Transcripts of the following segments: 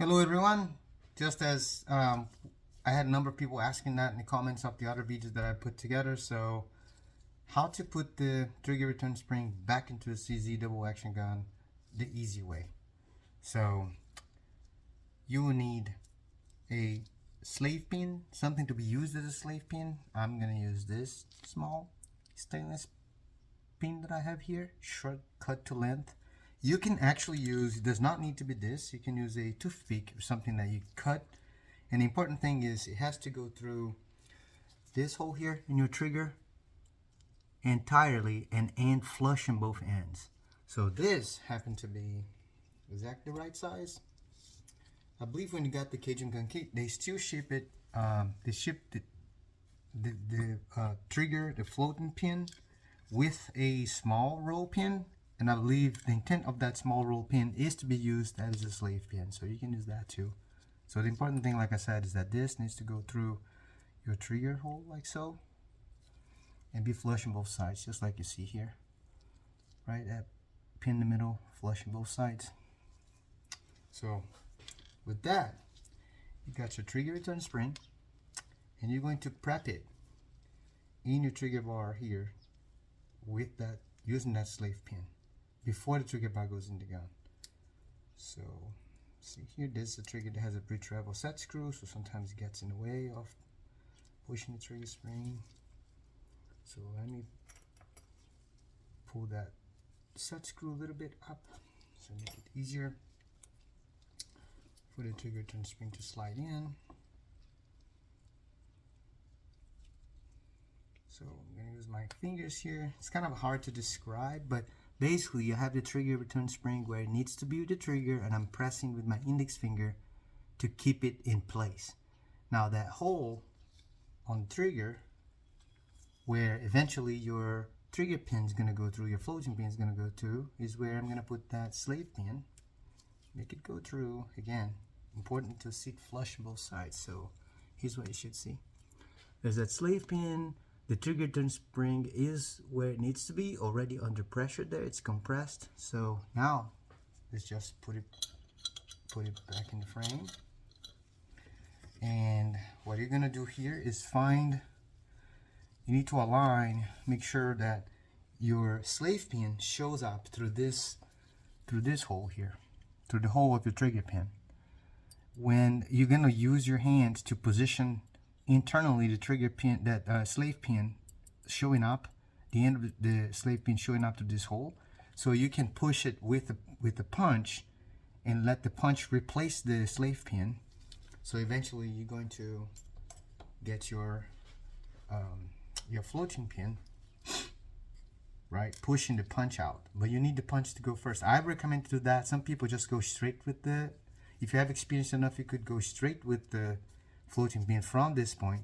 Hello everyone. Just as I had a number of people asking that in the comments of the other videos that I put together. So how to put the trigger return spring back into the CZ double action gun the easy way. So you will need a slave pin, something to be used as a slave pin. I'm gonna use this small stainless pin that I have here, short cut to length. You can actually use, it does not need to be this, you can use a toothpick or something that you cut. And the important thing is it has to go through this hole here in your trigger entirely and end flush in both ends. So this happened to be exactly the right size. I believe when you got the Cajun gun kit, they still ship it, they ship the trigger, the floating pin with a small roll pin. And I believe the intent of that small roll pin is to be used as a slave pin, so you can use that too. So the important thing, like I said, is that this needs to go through your trigger hole like so and be flush on both sides, just like you see here. Right, that pin in the middle, flush on both sides. So with that, you got your trigger return spring, and you're going to prep it in your trigger bar here with that, using that slave pin before the trigger bar goes in the gun. So see here, this is a trigger that has a pre-travel set screw, so sometimes it gets in the way of pushing the trigger spring. So let me pull that set screw a little bit up so make it easier for the trigger return spring to slide in. So I'm going to use my fingers here. It's kind of hard to describe, but basically you have the trigger return spring where it needs to be with the trigger, and I'm pressing with my index finger to keep it in place. Now that hole on the trigger where eventually your trigger pin is going to go through, your floating pin is going to go through, is where I'm going to put that slave pin. Make it go through. Again, important to sit flush on both sides. So here's what you should see. There's that slave pin. The trigger return spring is where it needs to be, already under pressure there, it's compressed. So now let's just put it back in the frame. And what you're gonna do here is you need to align, make sure that your slave pin shows up through this hole here, through the hole of your trigger pin. When you're gonna use your hand to position internally the trigger pin, that slave pin showing up, the end of the slave pin showing up to this hole, so you can push it with the punch and let the punch replace the slave pin. So eventually you're going to get your floating pin, right, pushing the punch out. But you need the punch to go first. I recommend to do that. Some people just go straight with the, if you have experience enough, you could go straight with the floating pin from this point.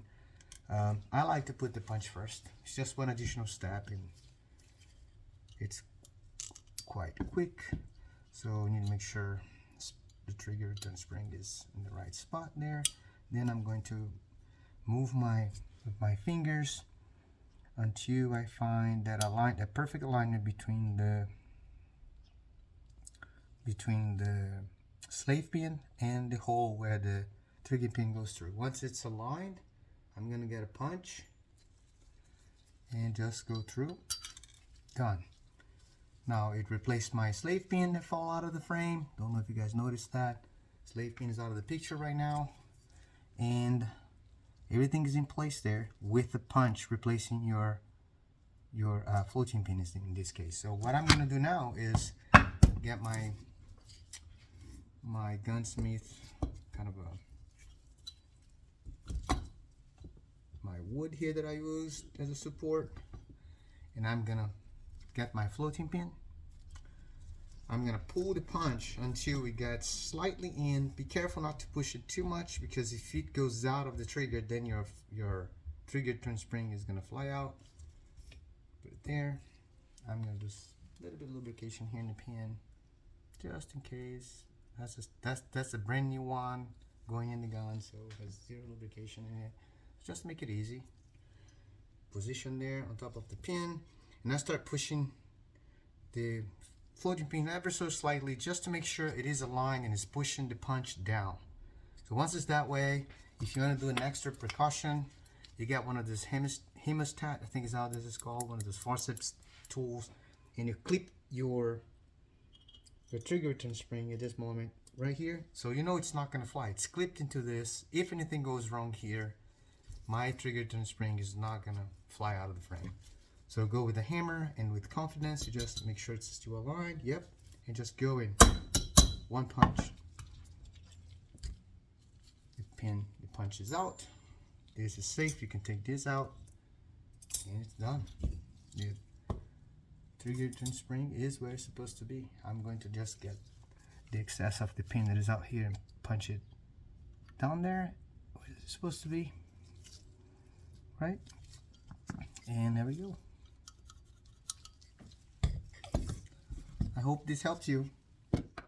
I like to put the punch first. It's just one additional step and it's quite quick. So you need to make sure the trigger return spring is in the right spot there. Then I'm going to move with my fingers until I find that a perfect alignment between the slave pin and the hole where the trigger pin goes through. Once it's aligned, I'm gonna get a punch and just go through. Done. Now it replaced my slave pin that fall out of the frame. Don't know if you guys noticed that. Slave pin is out of the picture right now, and everything is in place there with the punch replacing your floating pin in this case. So what I'm gonna do now is get my gunsmith kind of my wood here that I used as a support, and I'm gonna get my floating pin. I'm gonna pull the punch until it gets slightly in. Be careful not to push it too much, because if it goes out of the trigger, then your trigger turn spring is gonna fly out. Put it there. I'm gonna do a little bit of lubrication here in the pin, just in case. That's a brand new one going in the gun, so it has zero lubrication in it. Just make it easy. Position there on top of the pin, and I start pushing the floating pin ever so slightly just to make sure it is aligned and is pushing the punch down. So once it's that way, if you want to do an extra precaution, you got one of those hemostat, I think is how this is called, one of those forceps tools, and you clip your trigger return spring at this moment right here, so you know it's not going to fly. It's clipped into this. If anything goes wrong here, my trigger return spring is not going to fly out of the frame. So go with the hammer and with confidence, you just make sure it's still aligned. Yep, and just go in one punch. The punch is out. This is safe. You can take this out and it's done. The trigger return spring is where it's supposed to be. I'm going to just get the excess of the pin that is out here and punch it down there where it's supposed to be, right? And there we go. I hope this helps you.